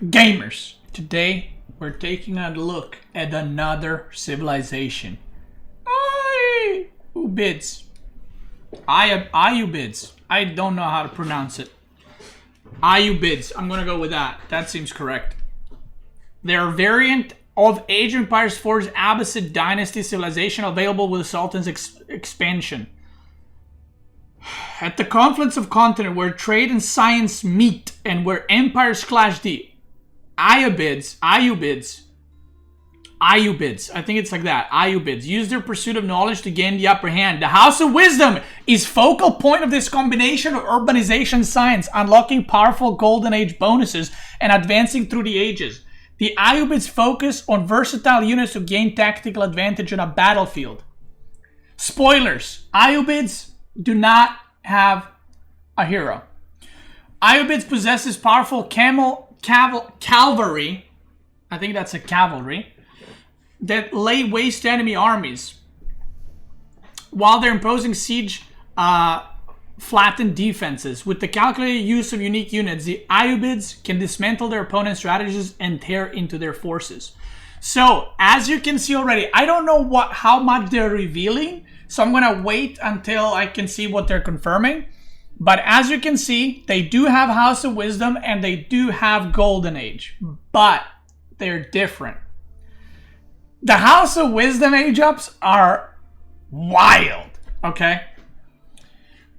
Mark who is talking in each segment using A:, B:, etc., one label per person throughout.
A: Gamers, today we're taking a look at another civilization. Ayyubids. Ayyubids. I don't know how to pronounce it. Ayyubids. I'm gonna go with that. That seems correct. They're a variant of Age of Empires 4's Abbasid dynasty civilization available with the Sultan's expansion. At the confluence of continent where trade and science meet and where empires clash, the Ayyubids, I think it's like that, Ayyubids, use their pursuit of knowledge to gain the upper hand. The House of Wisdom is focal point of this combination of urbanization science, unlocking powerful Golden Age bonuses and advancing through the ages. The Ayyubids focus on versatile units to gain tactical advantage on a battlefield. Spoilers, Ayyubids do not have a hero. Ayyubids possesses powerful cavalry, I think that's a cavalry, that lay waste to enemy armies while they're imposing siege flattened defenses. With the calculated use of unique units, the Ayyubids can dismantle their opponent's strategies and tear into their forces. So, as you can see already, I don't know how much they're revealing, so I'm going to wait until I can see what they're confirming. But as you can see, they do have House of Wisdom and they do have Golden Age, but they're different. The House of Wisdom age-ups are wild, okay?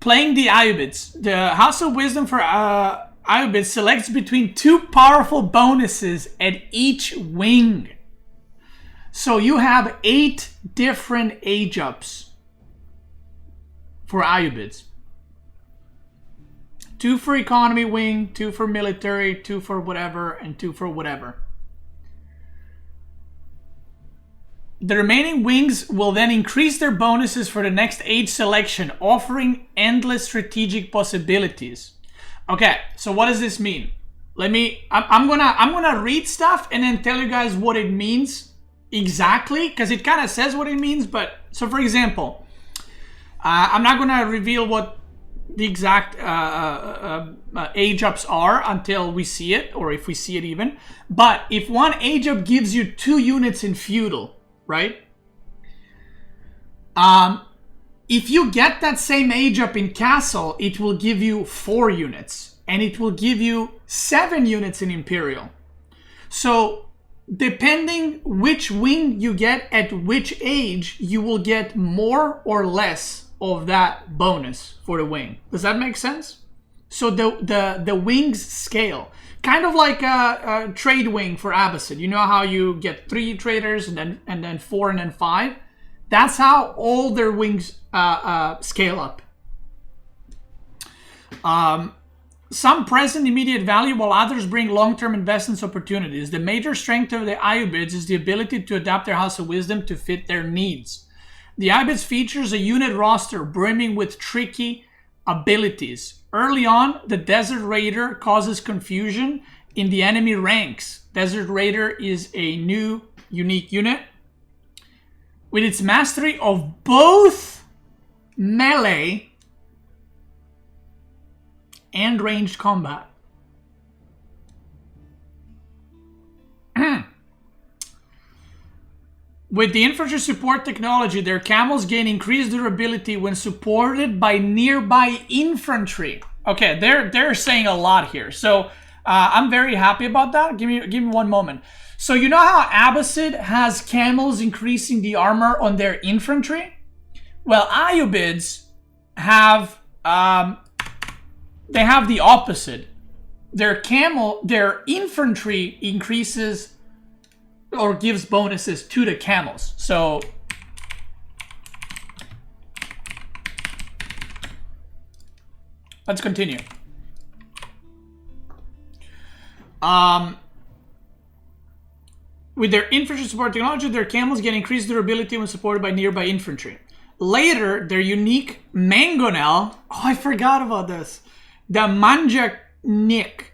A: Playing the Ayyubids. The House of Wisdom for Ayyubids selects between two powerful bonuses at each wing. So you have 8 different age-ups for Ayyubids. 2 for economy wing, 2 for military, 2 for whatever, and 2 for whatever. The remaining wings will then increase their bonuses for the next age selection, offering endless strategic possibilities. Okay, so what does this mean? I'm gonna read stuff and then tell you guys what it means exactly, because it kind of says what it means. But so, for example, I'm not gonna reveal what the exact age ups are until we see it, or if we see it even. But if one age up gives you 2 units in feudal, right? If you get that same age up in castle, it will give you 4 units, and it will give you 7 units in imperial. So depending which wing you get at which age, you will get more or less of that bonus for the wing. Does that make sense? So the wings scale, kind of like a trade wing for Abbasid. You know how you get 3 traders and then 4 and then 5. That's how all their wings scale up. Some present immediate value, while others bring long-term investments opportunities. The major strength of the Ayyubids is the ability to adapt their House of Wisdom to fit their needs. The Ayyubids features a unit roster brimming with tricky abilities. Early on, the Desert Raider causes confusion in the enemy ranks. Desert Raider is a new, unique unit. With its mastery of both melee and ranged combat. With the infantry support technology, their camels gain increased durability when supported by nearby infantry. Okay, they're saying a lot here. So I'm very happy about that. Give me one moment. So you know how Abbasid has camels increasing the armor on their infantry? Well, Ayyubids have they have the opposite. Their infantry increases or gives bonuses to the camels. So let's continue. With their infantry support technology, their camels get increased durability when supported by nearby infantry. Later, their unique mangonel, oh, I forgot about this. The Manjanik,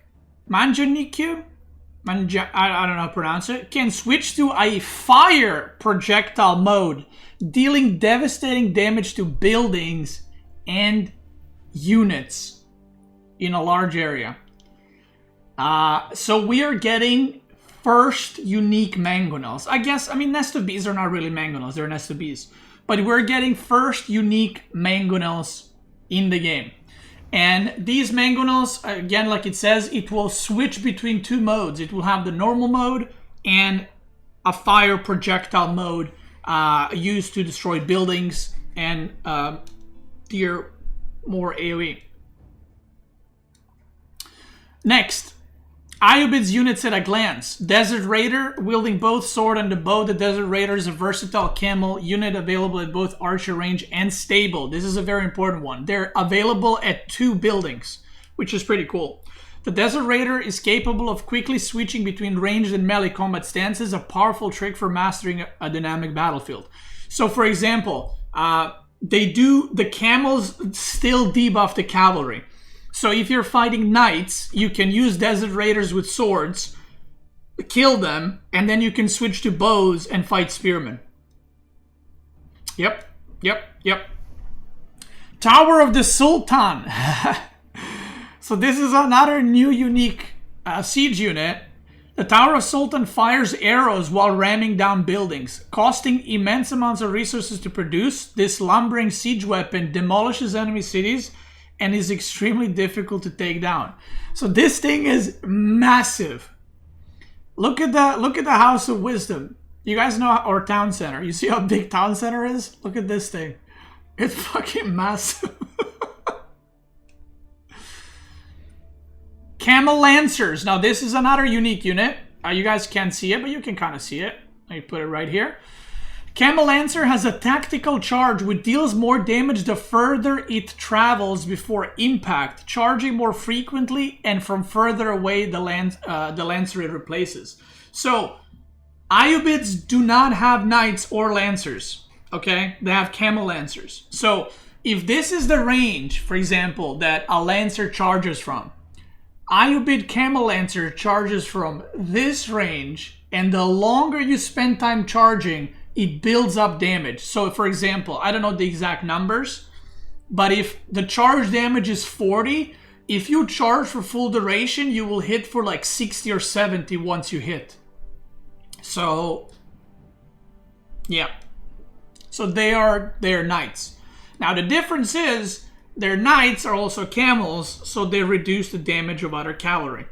A: I don't know how to pronounce it, can switch to a fire projectile mode, dealing devastating damage to buildings and units in a large area. So we are getting first unique mangonels. I mean, nest of bees are not really mangonels, they're nest of bees. But we're getting first unique mangonels in the game. And these mangonels, again, like it says, it will switch between two modes. It will have the normal mode and a fire projectile mode used to destroy buildings and deal more AoE. Next, Ayyubids units at a glance. Desert Raider, wielding both sword and the bow. The Desert Raider is a versatile camel unit available at both archer range and stable. This is a very important one. They're available at 2 buildings, which is pretty cool. The Desert Raider is capable of quickly switching between ranged and melee combat stances, a powerful trick for mastering a dynamic battlefield. So, for example, the camels still debuff the cavalry. So if you're fighting knights, you can use Desert Raiders with swords, kill them, and then you can switch to bows and fight spearmen. Yep. Tower of the Sultan. So this is another new unique siege unit. The Tower of Sultan fires arrows while ramming down buildings, costing immense amounts of resources to produce. This lumbering siege weapon demolishes enemy cities and is extremely difficult to take down. So this thing is massive. Look at the House of Wisdom. You guys know our town center. You see how big town center is? Look at this thing. It's fucking massive. Camel Lancers. Now this is another unique unit. You guys can't see it, but you can kind of see it. Let me put it right here. Camel Lancer has a tactical charge which deals more damage the further it travels before impact, charging more frequently and from further away the Lancer it replaces. So, Ayyubids do not have Knights or Lancers, okay? They have Camel Lancers. So, if this is the range, for example, that a Lancer charges from, Ayyubid Camel Lancer charges from this range, and the longer you spend time charging, it builds up damage. So for example, I don't know the exact numbers, but if the charge damage is 40, if you charge for full duration, you will hit for like 60 or 70 once you hit. So yeah. So they are knights. Now the difference is their knights are also camels, so they reduce the damage of other cavalry.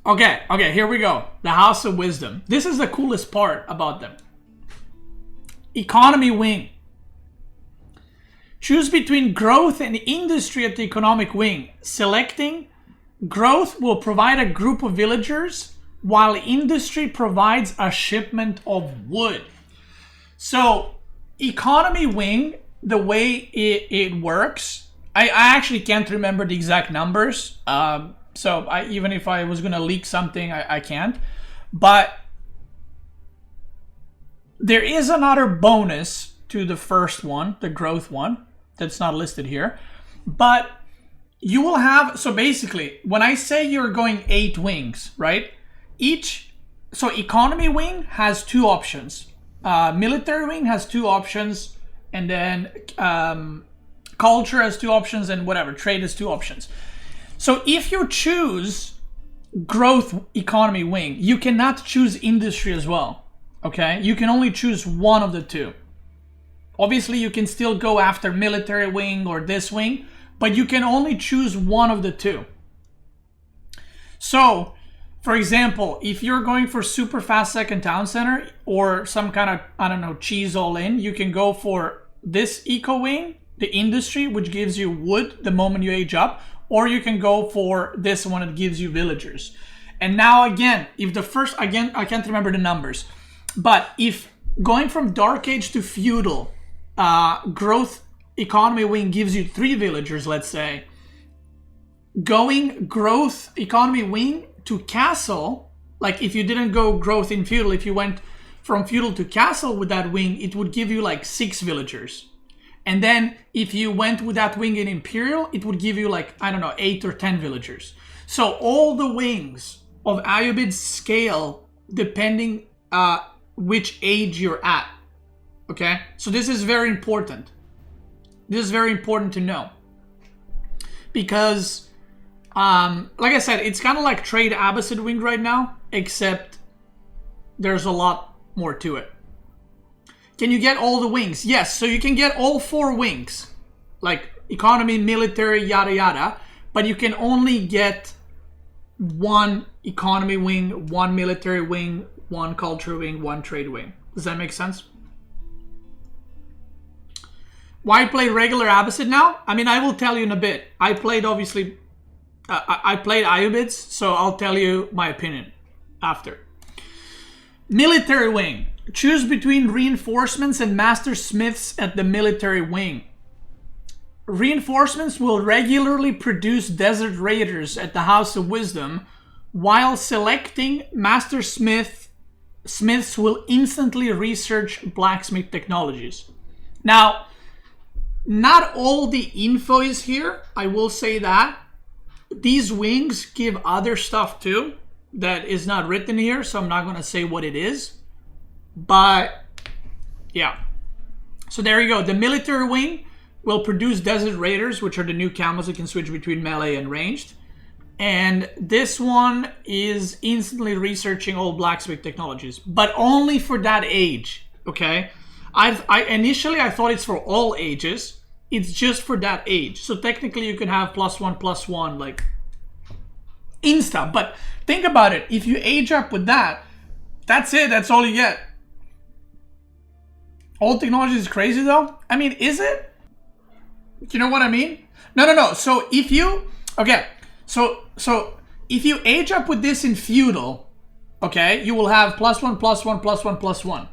A: Okay, here we go. The House of Wisdom. This is the coolest part about them. Economy wing. Choose between growth and industry at the economic wing. Selecting growth will provide a group of villagers, while industry provides a shipment of wood. So, economy wing, the way it works, I actually can't remember the exact numbers. So even if I was going to leak something, I can't. But there is another bonus to the first one, the growth one, that's not listed here. But you will have, so basically, when I say you're going 8 wings, right? So economy wing has 2 options. Military wing has 2 options. And then culture has 2 options, and whatever, trade has 2 options. So if you choose growth economy wing, you cannot choose industry as well, okay? You can only choose one of the 2. Obviously, you can still go after military wing or this wing, but you can only choose one of the 2. So, for example, if you're going for super fast second town center or some kind of, I don't know, cheese all in, you can go for this eco wing, the industry, which gives you wood the moment you age up, or you can go for this one that gives you villagers. And now again, if the first, again, I can't remember the numbers, but if going from Dark Age to Feudal, growth economy wing gives you 3 villagers, let's say, going growth economy wing to castle, like if you didn't go growth in Feudal, if you went from Feudal to castle with that wing, it would give you like 6 villagers. And then if you went with that wing in Imperial, it would give you like, I don't know, 8 or 10 villagers. So all the wings of Ayyubid's scale depending which age you're at. Okay? So this is very important. This is very important to know. because, like I said, it's kind of like trade Abbasid wing right now, except there's a lot more to it. Can you get all the wings? Yes, so you can get all 4 wings, like economy, military, yada yada, but you can only get 1 economy wing, 1 military wing, 1 culture wing, 1 trade wing. Does that make sense? Why play regular Abbasid now? I mean, I will tell you in a bit. I played, obviously, I played Ayyubids, so I'll tell you my opinion after. Military wing. Choose between reinforcements and master smiths at the military wing. Reinforcements will regularly produce desert raiders at the House of Wisdom, while selecting master smiths will instantly research blacksmith technologies. Now, not all the info is here, I will say that. These wings give other stuff too that is not written here, so I'm not going to say what it is. But, yeah. So there you go. The military wing will produce desert raiders, which are the new camos that can switch between melee and ranged. And this one is instantly researching all blacksmith technologies, but only for that age, okay? Initially I thought it's for all ages. It's just for that age. So technically you can have +1/+1 like insta. But think about it. If you age up with that, that's it. That's all you get. All technology is crazy though. I mean, is it? You know what I mean? No. So if you, okay. So if you age up with this in feudal, okay, you will have +1/+1/+1/+1.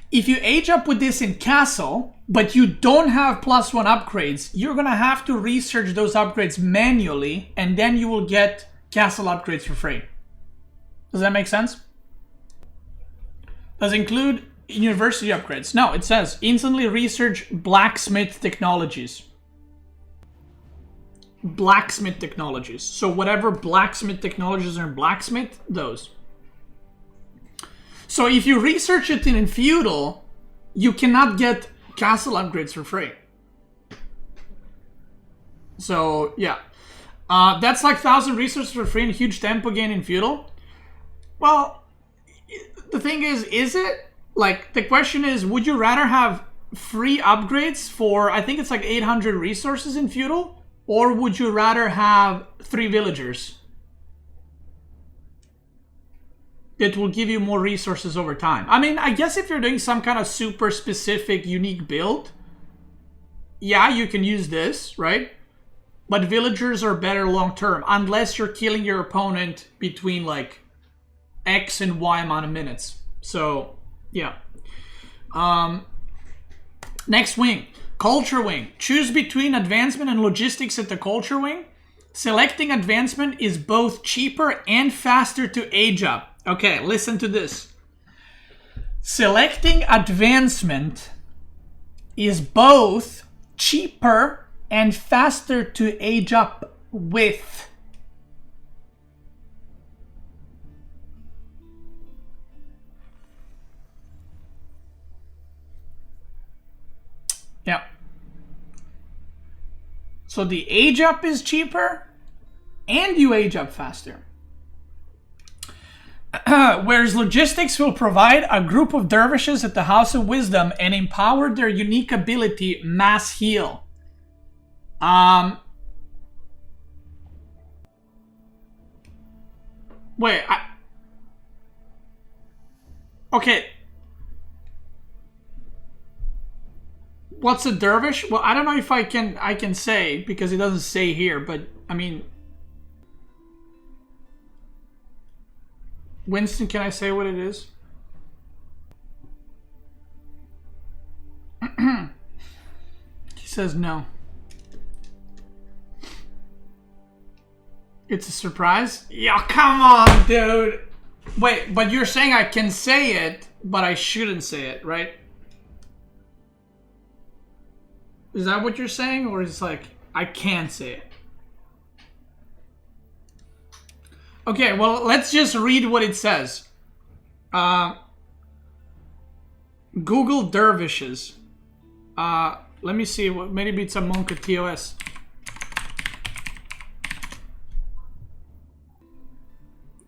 A: If you age up with this in castle, but you don't have +1 upgrades, you're gonna have to research those upgrades manually, and then you will get castle upgrades for free. Does that make sense? Does it include university upgrades? No, it says instantly research blacksmith technologies. Blacksmith technologies. So whatever blacksmith technologies are in blacksmith, those. So if you research it in feudal, you cannot get castle upgrades for free. So yeah, that's like 1,000 resources for free and huge tempo gain in feudal. Well, the thing is it? Like, the question is, would you rather have free upgrades for, I think it's like 800 resources in feudal, or would you rather have 3 villagers? It will give you more resources over time. I mean, I guess if you're doing some kind of super specific, unique build, yeah, you can use this, right? But villagers are better long term, unless you're killing your opponent between like X and Y amount of minutes. So, yeah. Next wing, culture wing. Choose between advancement and logistics at the culture wing. Selecting advancement is both cheaper and faster to age up. Okay, listen to this. Selecting advancement is both cheaper and faster to age up with. Yeah. So the age up is cheaper and you age up faster. Whereas logistics will provide a group of dervishes at the House of Wisdom and empower their unique ability, Mass Heal. Wait, okay. What's a dervish? Well, I don't know if I can say, because it doesn't say here, but I mean, Winston, can I say what it is? He says no. It's a surprise? Yeah, come on, dude. Wait, but you're saying I can say it, but I shouldn't say it, right? Is that what you're saying? Or is it like, I can't say it? Okay, well, let's just read what it says. Google dervishes. Let me see. Maybe it's a monk at TOS.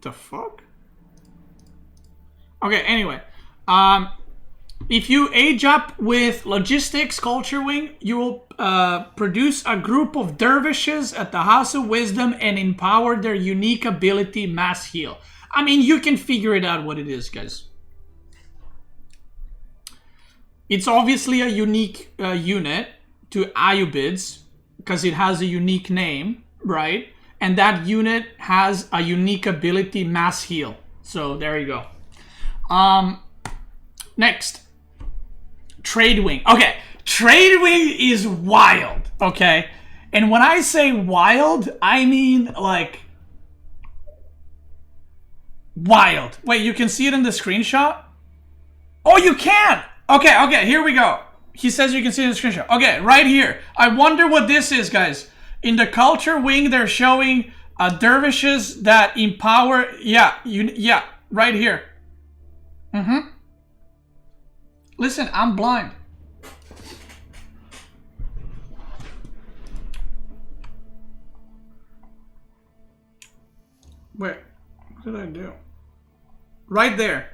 A: The fuck? Okay, anyway. If you age up with Logistics Culture Wing, you will produce a group of dervishes at the House of Wisdom and empower their unique ability, Mass Heal. I mean, you can figure it out what it is, guys. It's obviously a unique unit to Ayyubids because it has a unique name, right? And that unit has a unique ability, Mass Heal. So there you go. Next. Trade Wing. Okay, Trade Wing is wild, okay? And when I say wild, I mean like wild. Wait, you can see it in the screenshot? Oh, you can! Okay, here we go. He says you can see it in the screenshot. Okay, right here. I wonder what this is, guys. In the Culture Wing, they're showing dervishes that empower... Yeah, right here. Listen, I'm blind. Wait, what did I do? Right there.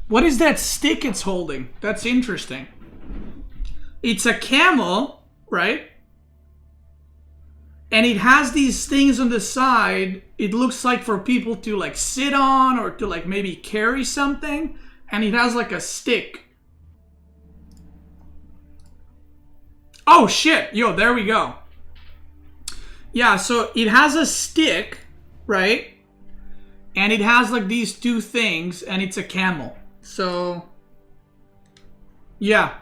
A: What is that stick it's holding? That's interesting. It's a camel, right? And it has these things on the side. It looks like for people to like sit on or to like maybe carry something. And it has like a stick. Oh shit, yo, there we go. Yeah, so it has a stick, right? And it has like these two things and it's a camel. So, yeah.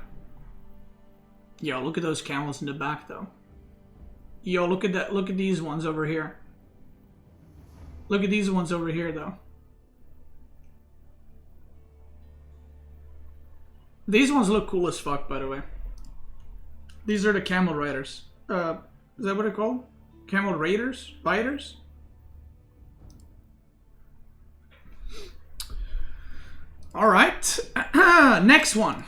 A: Yo, look at those camels in the back though. Yo, look at that. Look at these ones over here. Look at these ones over here though. These ones look cool as fuck, by the way. These are the camel riders. Is that what they're called? Camel raiders? Riders? Alright. Next one.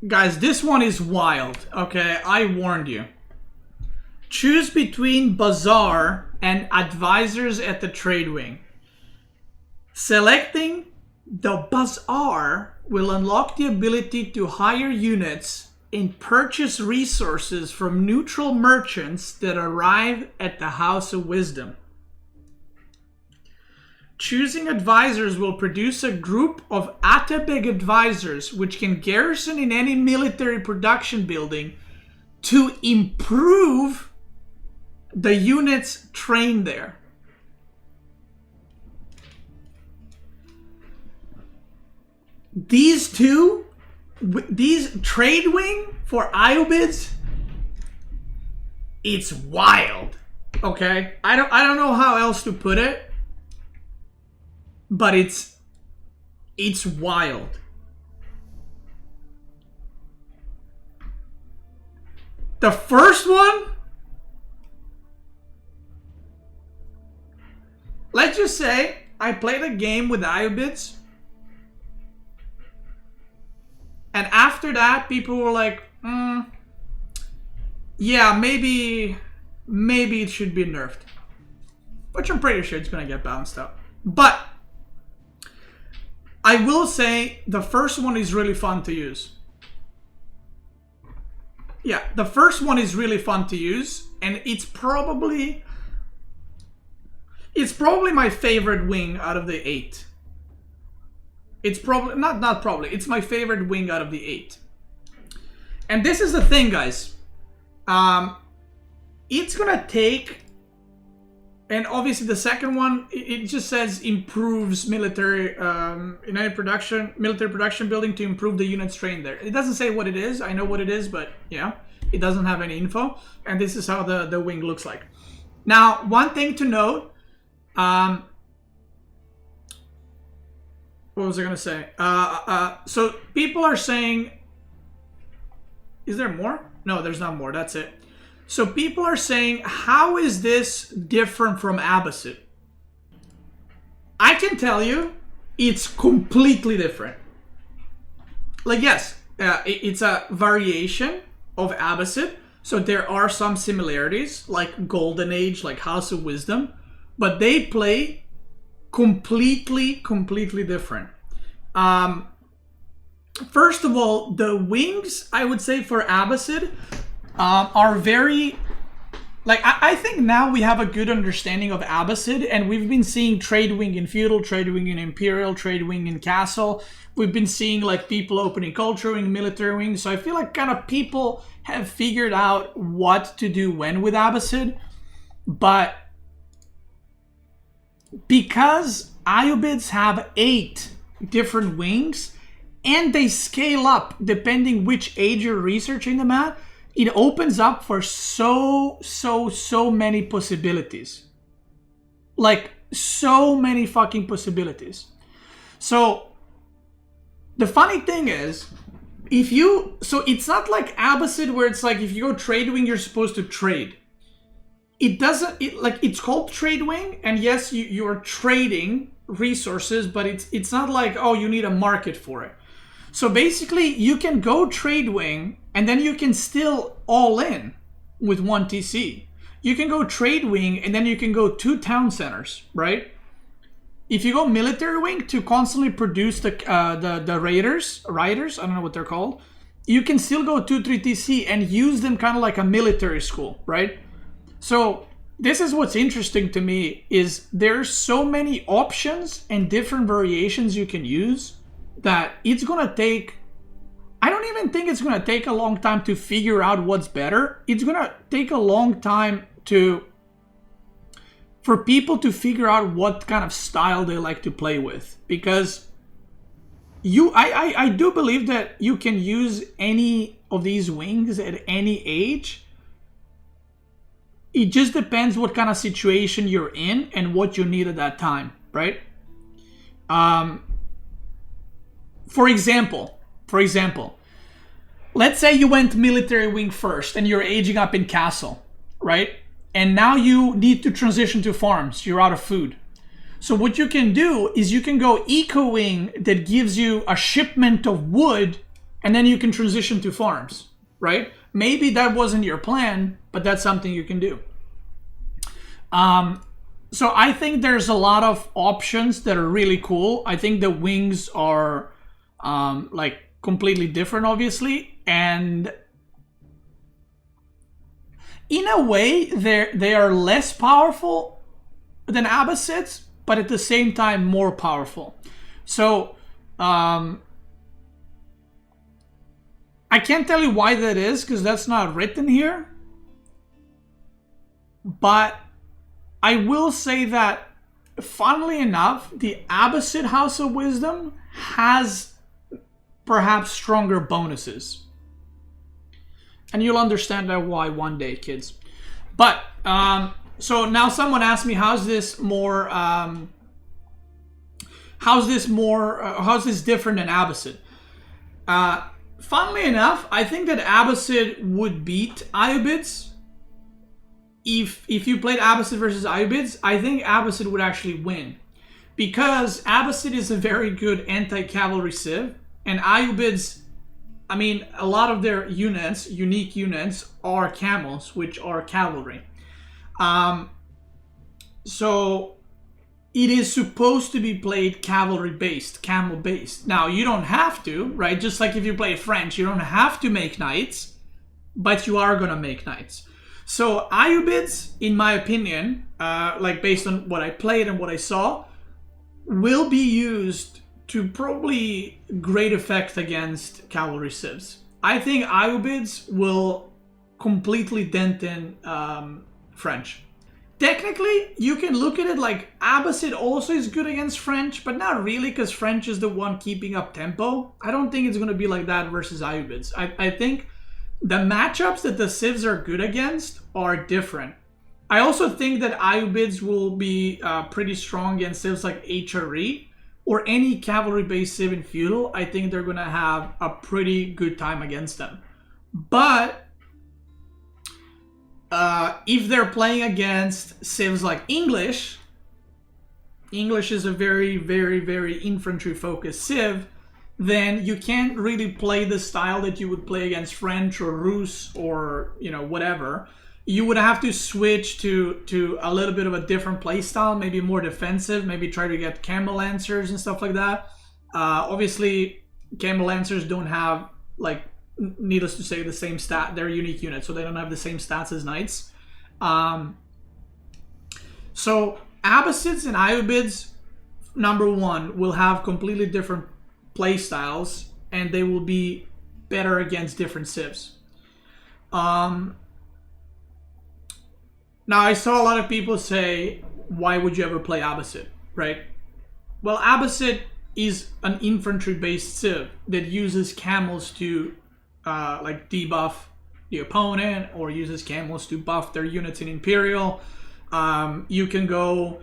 A: Guys, this one is wild. Okay, I warned you. Choose between Bazaar and Advisors at the Trade Wing. Selecting the Bazaar will unlock the ability to hire units and purchase resources from neutral merchants that arrive at the House of Wisdom. Choosing Advisors will produce a group of Atabeg advisors which can garrison in any military production building to improve the units trained there. These two, these Trade Wing for Ayyubids, it's wild. Okay, I don't know how else to put it, but it's wild. The first one, let's just say I played a game with Ayyubids. And after that, people were like, yeah, maybe it should be nerfed. Which I'm pretty sure it's going to get balanced out. But I will say the first one is really fun to use. Yeah, the first one is really fun to use. And it's probably my favorite wing out of the 8. It's probably, not probably, it's my favorite wing out of the 8. And this is the thing, guys. It's gonna take, and obviously the second one, it just says improves military, military production building to improve the units trained there. It doesn't say what it is. I know what it is, but yeah, it doesn't have any info. And this is how the wing looks like. Now, one thing to note, what was I gonna say? So people are saying, is there more? No, there's not more. That's it. So people are saying, how is this different from Abbasid? I can tell you, it's completely different. Like, yes, it's a variation of Abbasid. So there are some similarities, like Golden Age, like House of Wisdom, but they play completely different. First of all, the wings, I would say, for Abbasid are very... Like, I think now we have a good understanding of Abbasid, and we've been seeing trade wing in feudal, trade wing in imperial, trade wing in castle. We've been seeing like people opening culture wing, military wing. So I feel like kind of people have figured out what to do when with Abbasid. But because Ayyubids have 8 different wings, and they scale up depending which age you're researching them at, it opens up for so many possibilities. Like, so many fucking possibilities. So, the funny thing is, so it's not like Abbasid where it's like if you go trade wing, you're supposed to trade. It's called trade wing, and yes, you're trading resources, but it's not like, oh, you need a market for it. So basically, you can go trade wing, and then you can still all in with 1 TC. You can go trade wing, and then you can go 2 town centers, right? If you go military wing to constantly produce the riders, I don't know what they're called, you can still go 2-3 TC and use them kind of like a military school, right? So this is what's interesting to me, is there's so many options and different variations you can use that it's gonna take... I don't even think it's gonna take a long time to figure out what's better. It's gonna take a long time for people to figure out what kind of style they like to play with, because I do believe that you can use any of these wings at any age. It just depends what kind of situation you're in and what you need at that time, right? For example, let's say you went military wing first and you're aging up in castle, right? And now you need to transition to farms. You're out of food. So what you can do is you can go eco wing that gives you a shipment of wood, and then you can transition to farms, right? Maybe that wasn't your plan, but that's something you can do. So I think there's a lot of options that are really cool. I think the wings are like completely different, obviously, and in a way they are less powerful than Abbasids, but at the same time more powerful. So I can't tell you why that is, because that's not written here, but I will say that, funnily enough, the Abbasid House of Wisdom has perhaps stronger bonuses. And you'll understand that why one day, kids. But, so now someone asked me, how's this different than Abbasid? Funnily enough, I think that Abbasid would beat Ayyubids. If you played Abbasid versus Ayyubids, I think Abbasid would actually win. Because Abbasid is a very good anti-cavalry civ, and Ayyubids, I mean, a lot of their units, unique units, are camels, which are cavalry. So it is supposed to be played cavalry-based, camel-based. Now, you don't have to, right? Just like if you play French, you don't have to make knights, but you are going to make knights. So Ayyubids, in my opinion, like based on what I played and what I saw, will be used to probably great effect against cavalry civs. I think Ayyubids will completely dent in French. Technically, you can look at it like Abbasid also is good against French, but not really, because French is the one keeping up tempo. I don't think it's going to be like that versus Ayyubids. I think the matchups that the civs are good against are different. I also think that Ayyubids will be pretty strong against civs like HRE, or any cavalry-based civ in feudal. I think they're going to have a pretty good time against them. But if they're playing against civs like English is a very, very, very infantry-focused civ, then you can't really play the style that you would play against French or Rus or, you know, whatever. You would have to switch to a little bit of a different play style, maybe more defensive, maybe try to get Camel Lancers and stuff like that. Obviously, Camel Lancers don't have, like, needless to say, the same stat. They're unique units, so they don't have the same stats as Knights. So Abbasids and Ayyubids, number one, will have completely different play styles, and they will be better against different civs. Now, I saw a lot of people say, why would you ever play Abbasid, right? Well, Abbasid is an infantry-based civ that uses camels to like debuff the opponent, or uses camels to buff their units in Imperial. You can go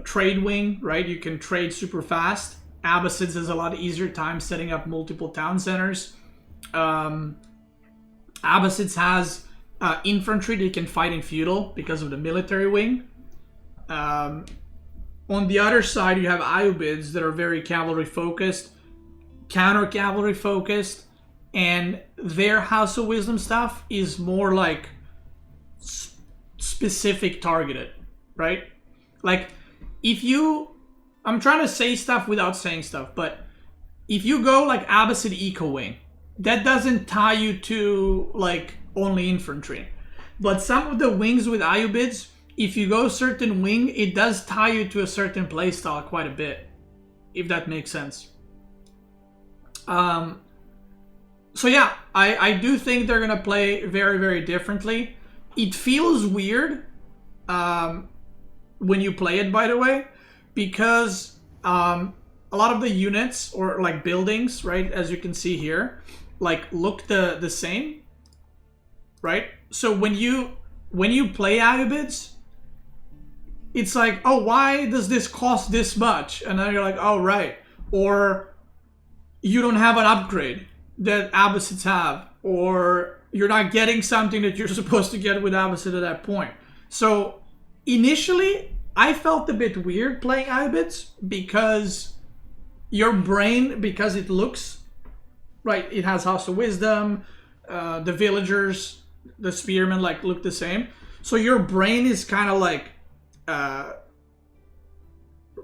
A: trade wing, right? You can trade super fast. Abbasids has a lot easier time setting up multiple town centers. Abbasids has infantry that can fight in feudal because of the military wing. On the other side, you have Ayyubids that are very cavalry focused, counter cavalry focused, and their House of Wisdom stuff is more like specific targeted, right? Like, if you, I'm trying to say stuff without saying stuff, but if you go like Abbasid Eco Wing, that doesn't tie you to like only infantry. But some of the wings with Ayyubids, if you go certain wing, it does tie you to a certain playstyle quite a bit, if that makes sense. So yeah, I do think they're gonna play very, very differently. It feels weird when you play it, by the way, because a lot of the units or like buildings, right, as you can see here, like look the same, right? So when you play Ayyubids, it's like, oh, why does this cost this much? And then you're like, oh, right. Or you don't have an upgrade that Abbasids have, or you're not getting something that you're supposed to get with Abbasid at that point. So initially, I felt a bit weird playing Ayyubids because your brain, because it looks, right, it has House of Wisdom, the villagers, the spearmen, like, look the same. So your brain is kind of like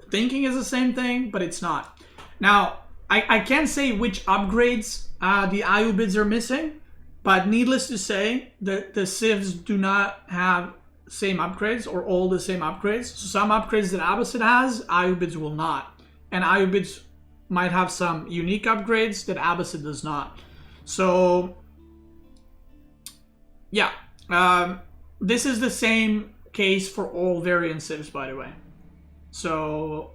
A: thinking is the same thing, but it's not. Now, I can't say which upgrades the Ayyubids are missing, but needless to say, the civs do not have same upgrades or all the same upgrades. So some upgrades that Abbasid has, Ayyubids will not. And Ayyubids might have some unique upgrades that Abbasid does not. So, yeah. This is the same case for all variant civs, by the way. So,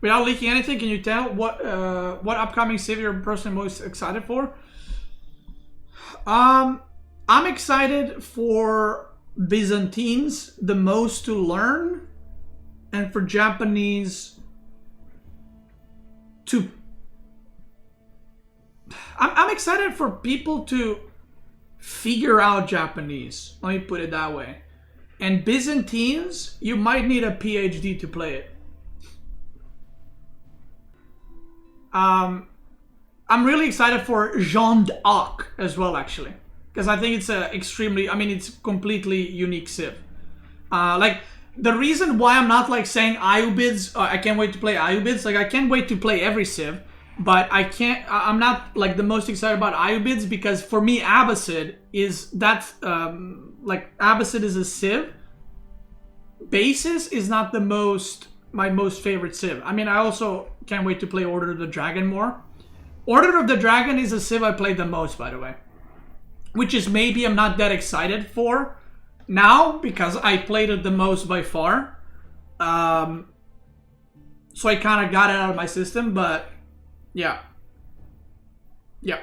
A: without leaking anything, can you tell what upcoming civ you're personally most excited for? I'm excited for Byzantines the most to learn, and for Japanese to... I'm excited for people to figure out Japanese. Let me put it that way. And Byzantines, you might need a PhD to play it. I'm really excited for Jeanne d'Arc as well, actually. Because I think it's a extremely, I mean, it's completely unique civ. Like, the reason why I'm not, like, saying Ayyubids, I can't wait to play Ayyubids, like, I can't wait to play every civ, but I'm not, like, the most excited about Ayyubids, because for me, Abbasid is, that's, like, Abbasid is a civ. Basis is not my most favorite civ. I mean, I also can't wait to play Order of the Dragon more. Order of the Dragon is a civ I played the most, by the way. Which is maybe I'm not that excited for now, because I played it the most by far. So I kind of got it out of my system, but yeah. Yeah.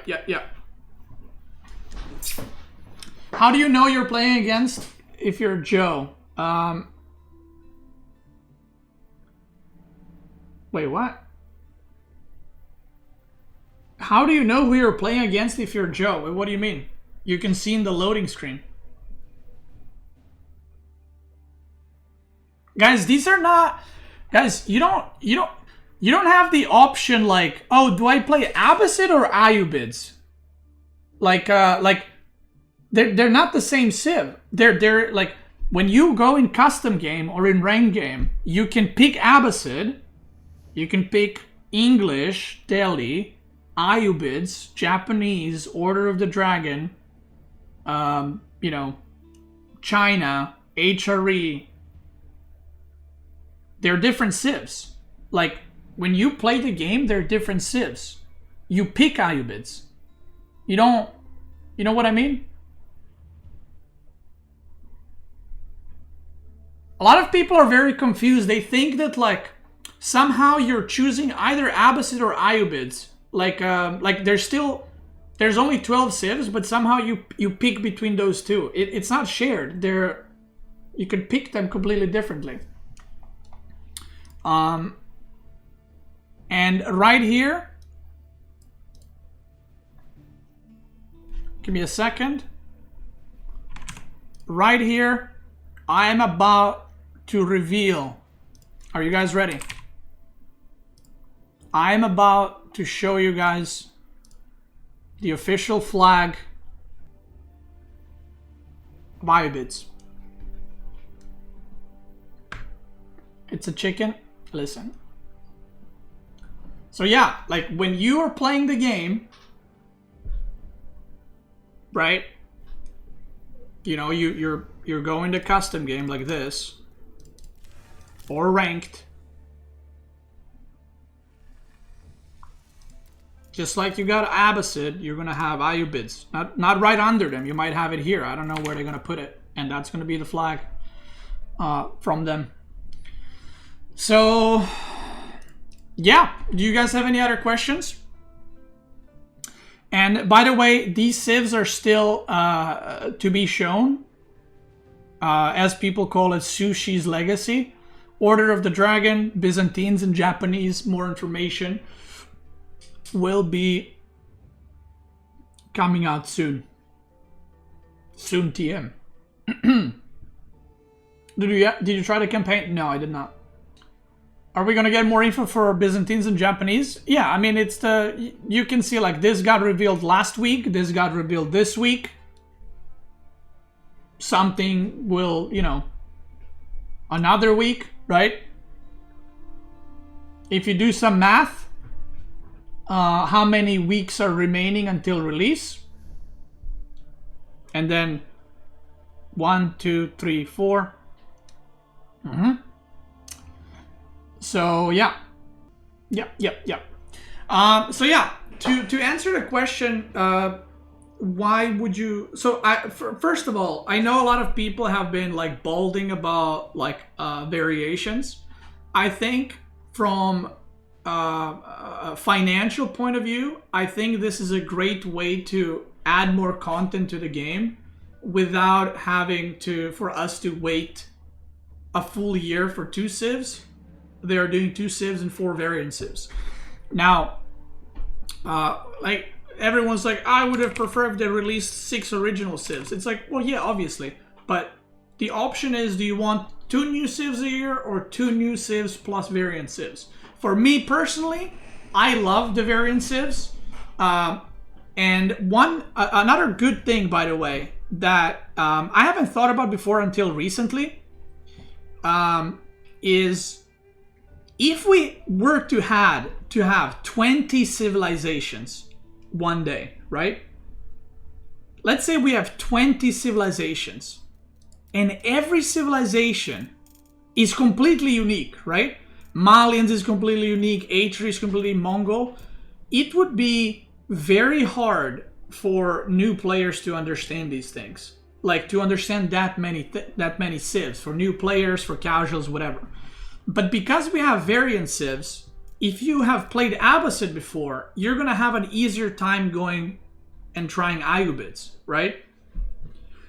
A: How do you know you're playing against if you're Joe? Wait, what? How do you know who you're playing against if you're Joe? What do you mean? You can see in the loading screen. Guys, these are not... Guys, you you don't have the option like, oh, do I play Abbasid or Ayyubids? Like they're not the same civ. They're like, when you go in custom game or in ranked game, you can pick Abbasid, you can pick English, Delhi, Ayyubids, Japanese, Order of the Dragon, you know, China, HRE. They're different civs. Like, when you play the game, they're different civs. You pick Ayyubids. You don't, you know what I mean? A lot of people are very confused. They think that like somehow you're choosing either Abbasid or Ayyubids. Like there's only 12 civs, but somehow you pick between those two. It's not shared. You can pick them completely differently. And right here, give me a second. Right here, I am about to reveal. Are you guys ready? I am about to show you guys the official flag of Ayyubids. It's a chicken. Listen. So yeah, like when you are playing the game, right? You know, you're going to custom game like this, or ranked. Just like you got Abbasid, you're gonna have Ayyubids. Not right under them. You might have it here. I don't know where they're gonna put it, and that's gonna be the flag from them. So yeah, do you guys have any other questions? And by the way, these civs are still to be shown, as people call it, Sushi's Legacy. Order of the Dragon, Byzantines and Japanese, more information will be coming out soon. Soon TM. Did you try the campaign? No, I did not. Are we gonna get more info for Byzantines and Japanese? Yeah, I mean, it's you can see like this got revealed last week, this got revealed this week. Something will, you know, another week, right? If you do some math, how many weeks are remaining until release? And then 1, 2, 3, 4. So yeah. So yeah, to answer the question, why would you? So first of all, I know a lot of people have been like balding about like variations. I think from a financial point of view, I think this is a great way to add more content to the game without having for us to wait a full year for 2 civs. They are doing 2 civs and 4 variant civs. Now, like everyone's like, I would have preferred if they released 6 original civs. It's like, well, yeah, obviously, but the option is, do you want 2 new civs a year or 2 new civs plus variant civs? For me personally, I love the variant civs. And another good thing, by the way, that I haven't thought about before until recently, is if we were to have 20 civilizations one day, right? Let's say we have 20 civilizations, and every civilization is completely unique, right? Malians is completely unique, Atri is completely Mongol. It would be very hard for new players to understand these things, like to understand that many civs for new players, for casuals, whatever. But because we have variant civs, if you have played Abbasid before, you're gonna have an easier time going and trying Ayyubids, right?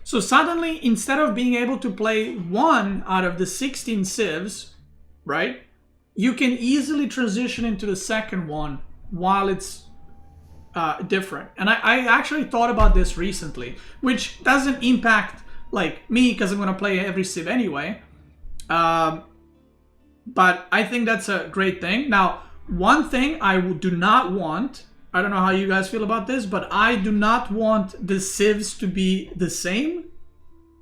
A: So suddenly, instead of being able to play 1 out of the 16 civs, right, you can easily transition into the second one while it's different. And I actually thought about this recently, which doesn't impact like me because I'm gonna play every civ anyway. But I think that's a great thing. Now, one thing I do not want, I don't know how you guys feel about this, but I do not want the civs to be the same.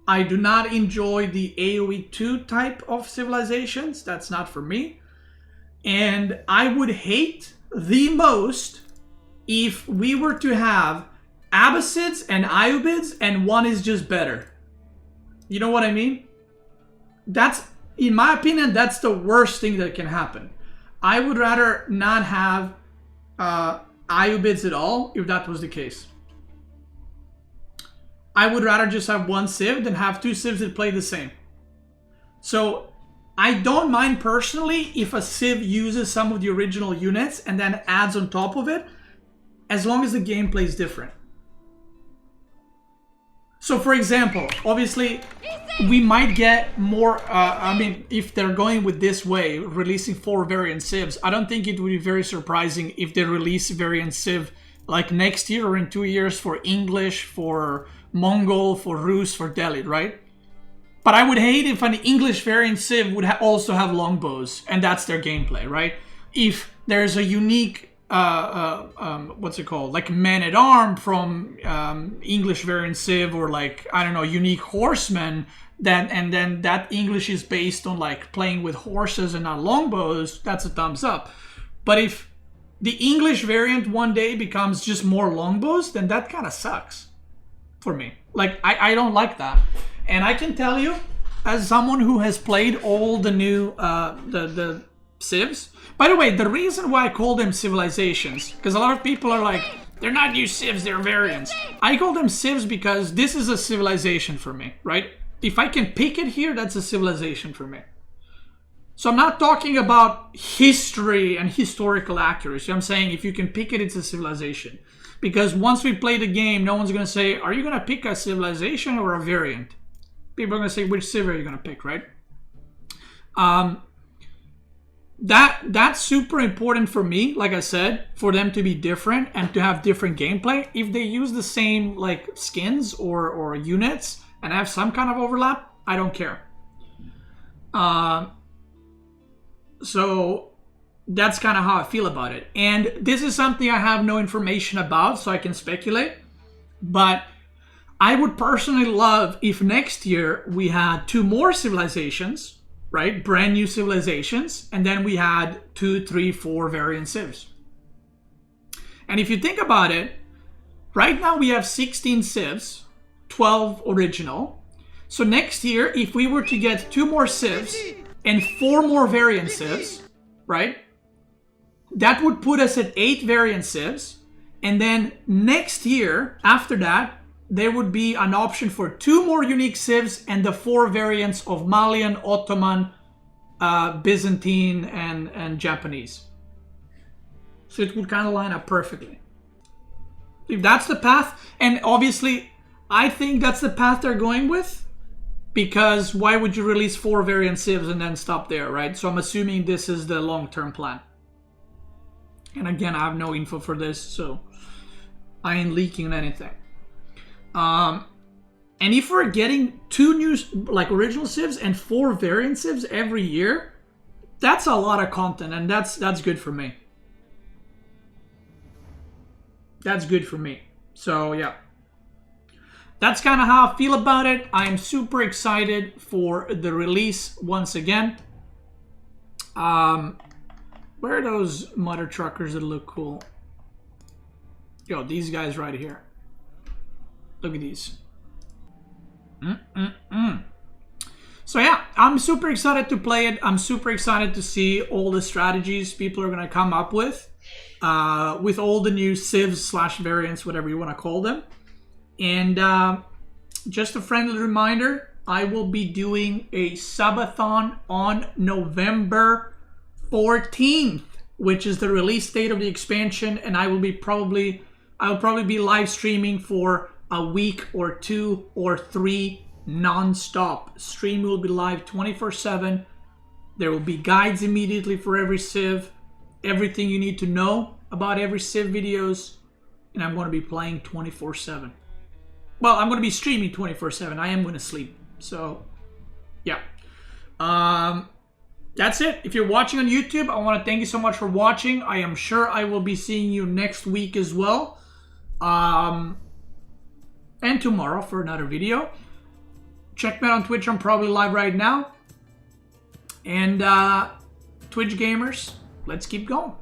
A: I do not enjoy the AOE2 type of civilizations. That's not for me. And I would hate the most if we were to have Abbasids and Ayyubids and one is just better. You know what I mean? That's, in my opinion, that's the worst thing that can happen. I would rather not have Ayyubids at all if that was the case. I would rather just have one civ than have two civs that play the same. So I don't mind personally if a civ uses some of the original units and then adds on top of it, as long as the gameplay is different. So for example, obviously we might get more, I mean, if they're going with this way, releasing 4 variant civs, I don't think it would be very surprising if they release variant civ like next year or in 2 years for English, for Mongol, for Rus, for Delhi, right? But I would hate if an English variant civ would also have longbows, and that's their gameplay, right? If there's a unique, what's it called? Like man-at-arm from English variant civ, or like, I don't know, unique horsemen, and then that English is based on like playing with horses and not longbows, that's a thumbs up. But if the English variant one day becomes just more longbows, then that kind of sucks for me. Like, I don't like that. And I can tell you, as someone who has played all the new, the civs. By the way, the reason why I call them civilizations, because a lot of people are like, they're not new civs, they're variants. I call them civs because this is a civilization for me, right? If I can pick it here, that's a civilization for me. So I'm not talking about history and historical accuracy. I'm saying if you can pick it, it's a civilization. Because once we play the game, no one's going to say, are you going to pick a civilization or a variant? People are going to say, which civ are you going to pick, right? That's super important for me, like I said, for them to be different and to have different gameplay. If they use the same like skins or units and have some kind of overlap, I don't care. So that's kind of how I feel about it. And this is something I have no information about, so I can speculate. But I would personally love if next year we had 2 more civilizations, right? Brand new civilizations. And then we had 2, 3, 4 variant civs. And if you think about it, right now we have 16 civs, 12 original. So next year, if we were to get 2 more civs and 4 more variant civs, right? That would put us at 8 variant civs. And then next year, after that, there would be an option for 2 more unique civs and the 4 variants of Malian, Ottoman, Byzantine, and Japanese. So it would kind of line up perfectly. If that's the path, and obviously I think that's the path they're going with, because why would you release 4 variant civs and then stop there, right? So I'm assuming this is the long-term plan. And again, I have no info for this, so I ain't leaking anything. And if we're getting 2 new, like original civs and 4 variant civs every year, that's a lot of content, and that's good for me. That's good for me. So yeah, that's kind of how I feel about it. I am super excited for the release once again. Where are those mother truckers that look cool? Yo, these guys right here. Look at these. So yeah, I'm super excited to play it. I'm super excited to see all the strategies people are going to come up with all the new civs / variants, whatever you want to call them. And just a friendly reminder, I will be doing a subathon on November 14th, which is the release date of the expansion, and I will probably be live streaming for a week or 2 or 3 non-stop. Stream will be live 24/7. There will be guides immediately for every civ, everything you need to know about every civ videos, and I'm going to be playing 24/7. Well, I'm going to be streaming 24/7. I am going to sleep. So, yeah. that's it. If you're watching on YouTube, I want to thank you so much for watching. I am sure I will be seeing you next week as well. And tomorrow for another video. Check me out on Twitch. I'm probably live right now. And Twitch gamers, let's keep going.